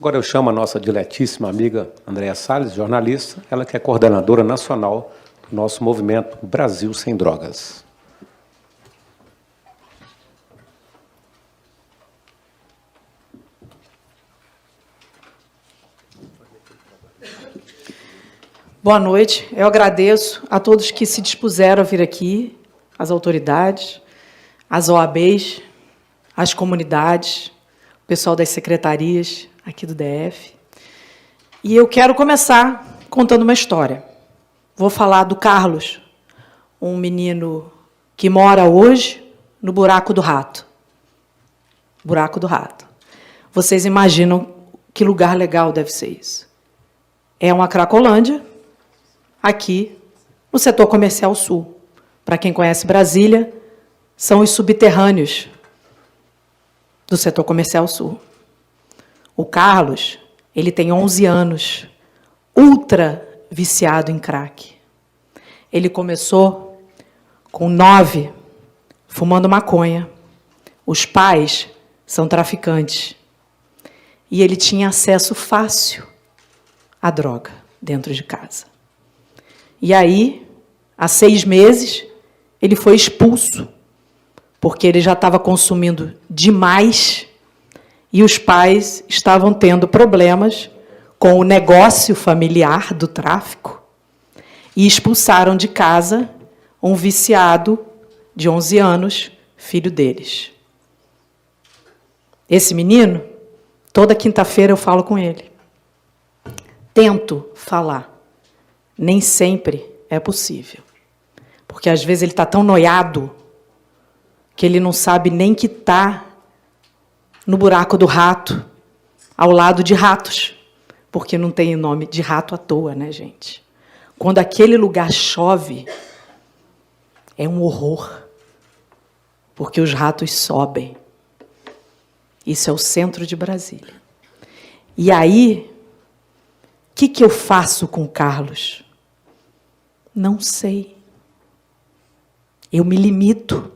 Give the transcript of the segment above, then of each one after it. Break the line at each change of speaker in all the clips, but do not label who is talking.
Agora eu chamo a nossa diletíssima amiga Andréa Salles, jornalista, ela que é coordenadora nacional do nosso movimento Brasil Sem Drogas.
Boa noite. Eu agradeço a todos que se dispuseram a vir aqui, as autoridades, as OABs, as comunidades, o pessoal das secretarias aqui do DF. E eu quero começar contando uma história. Vou falar do Carlos, um menino que mora hoje no Buraco do Rato. Buraco do Rato. Vocês imaginam que lugar legal deve ser isso? É uma Cracolândia, aqui no setor comercial sul. Para quem conhece Brasília, são os subterrâneos do setor comercial sul. O Carlos, ele tem 11 anos, ultra viciado em crack. Ele começou com 9, fumando maconha. Os pais são traficantes. E ele tinha acesso fácil à droga dentro de casa. E aí, há 6 meses, ele foi expulso, porque ele já estava consumindo demais e os pais estavam tendo problemas com o negócio familiar do tráfico e expulsaram de casa um viciado de 11 anos, filho deles. Esse menino, toda quinta-feira eu falo com ele. Tento falar. Nem sempre é possível. Porque, às vezes, ele está tão noiado que ele não sabe nem que está no buraco do rato, ao lado de ratos. Porque não tem nome de rato à toa, né, gente? Quando aquele lugar chove, é um horror. Porque os ratos sobem. Isso é o centro de Brasília. E aí, o que eu faço com o Carlos? Não sei. Eu me limito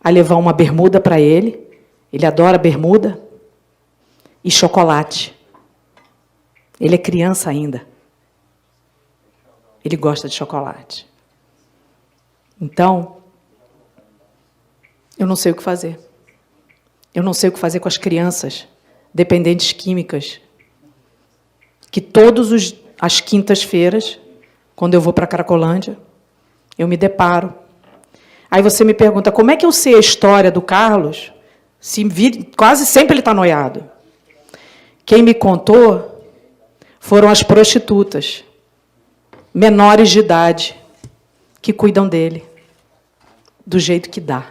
a levar uma bermuda para ele. Ele adora bermuda. E chocolate. Ele é criança ainda. Ele gosta de chocolate. Então, eu não sei o que fazer. Eu não sei o que fazer com as crianças dependentes químicas, que todas as quintas-feiras, quando eu vou para a Cracolândia, eu me deparo. Aí você me pergunta, como é que eu sei a história do Carlos, se quase sempre ele está noiado? Quem me contou foram as prostitutas, menores de idade, que cuidam dele, do jeito que dá.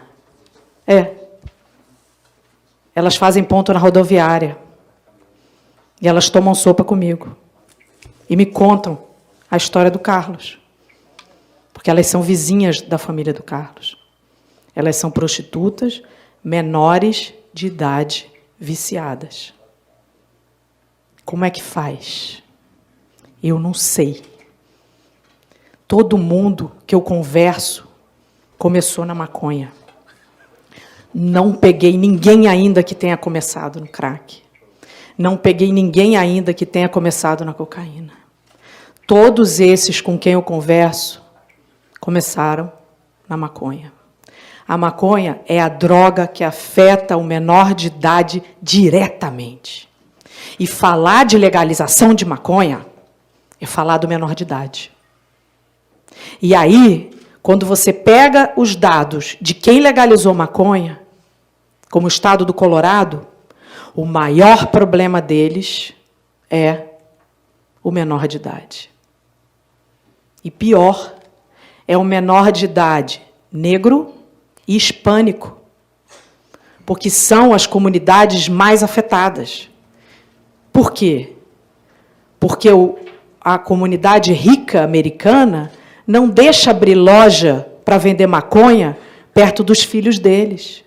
Elas fazem ponto na rodoviária, e elas tomam sopa comigo, e me contam a história do Carlos, porque elas são vizinhas da família do Carlos. Elas são prostitutas, menores de idade, viciadas. Como é que faz? Eu não sei. Todo mundo que eu converso começou na maconha. Não peguei ninguém ainda que tenha começado no crack. Não peguei ninguém ainda que tenha começado na cocaína. Todos esses com quem eu converso começaram na maconha. A maconha é a droga que afeta o menor de idade diretamente. E falar de legalização de maconha é falar do menor de idade. E aí, quando você pega os dados de quem legalizou maconha, como o estado do Colorado, o maior problema deles é o menor de idade. E pior, é o menor de idade negro e hispânico, porque são as comunidades mais afetadas. Por quê? Porque a comunidade rica americana não deixa abrir loja para vender maconha perto dos filhos deles.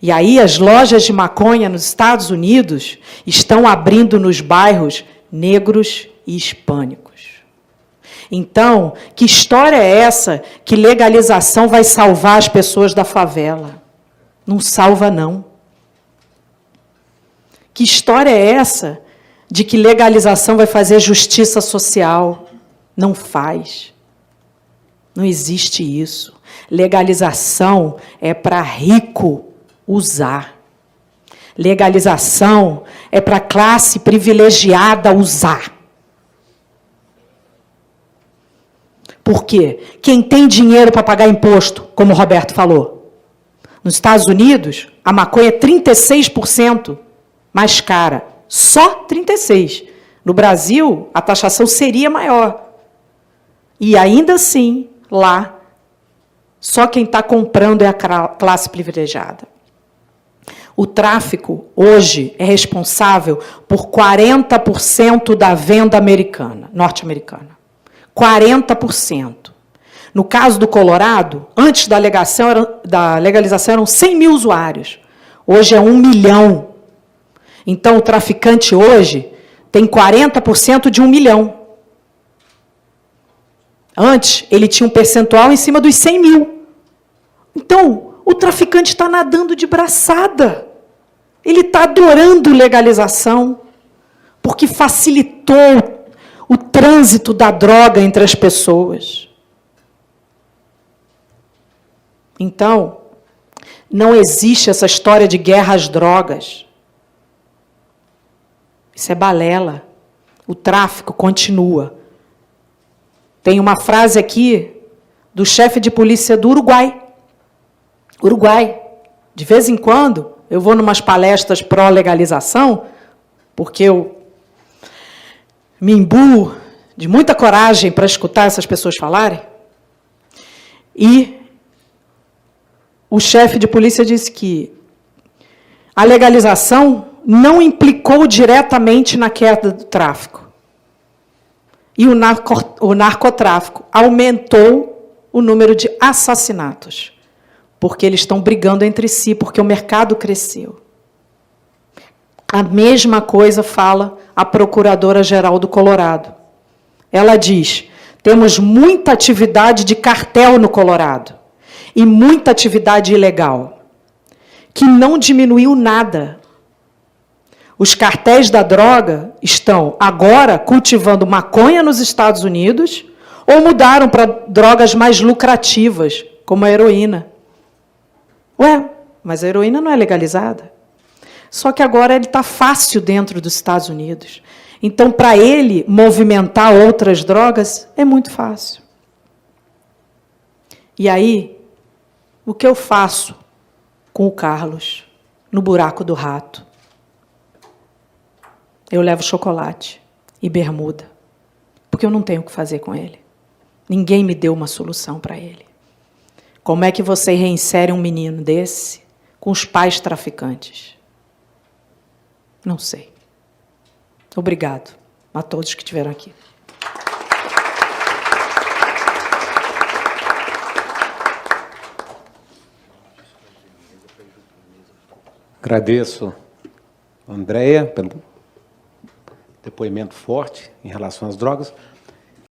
E aí as lojas de maconha nos Estados Unidos estão abrindo nos bairros negros e hispânicos. Então, que história é essa que legalização vai salvar as pessoas da favela? Não salva, não. Que história é essa de que legalização vai fazer justiça social? Não faz. Não existe isso. Legalização é para rico usar. Legalização é para classe privilegiada usar. Por quê? Quem tem dinheiro para pagar imposto, como o Roberto falou. Nos Estados Unidos, a maconha é 36% mais cara. Só 36%. No Brasil, a taxação seria maior. E ainda assim, lá, só quem está comprando é a classe privilegiada. O tráfico, hoje, é responsável por 40% da venda americana, norte-americana. 40%. No caso do Colorado, antes da legalização eram 100 mil usuários. Hoje é 1 milhão. Então, o traficante hoje tem 40% de 1 milhão. Antes, ele tinha um percentual em cima dos 100 mil. Então, o traficante está nadando de braçada. Ele está adorando legalização, porque facilitou o trânsito da droga entre as pessoas. Então, não existe essa história de guerra às drogas. Isso é balela. O tráfico continua. Tem uma frase aqui do chefe de polícia do Uruguai. Uruguai. De vez em quando, eu vou numas palestras pró-legalização, porque eu me imbuo de muita coragem para escutar essas pessoas falarem. E o chefe de polícia disse que a legalização não implicou diretamente na queda do tráfico. E o narcotráfico aumentou o número de assassinatos, porque eles estão brigando entre si, porque o mercado cresceu. A mesma coisa fala a Procuradora-Geral do Colorado. Ela diz, temos muita atividade de cartel no Colorado e muita atividade ilegal, que não diminuiu nada. Os cartéis da droga estão agora cultivando maconha nos Estados Unidos ou mudaram para drogas mais lucrativas, como a heroína. Ué, mas a heroína não é legalizada. Só que agora ele está fácil dentro dos Estados Unidos. Então, para ele movimentar outras drogas, é muito fácil. E aí, o que eu faço com o Carlos no buraco do rato? Eu levo chocolate e bermuda, porque eu não tenho o que fazer com ele. Ninguém me deu uma solução para ele. Como é que você reinsere um menino desse com os pais traficantes? Não sei. Obrigado a todos que estiveram aqui.
Agradeço, Andréia, pelo depoimento forte em relação às drogas.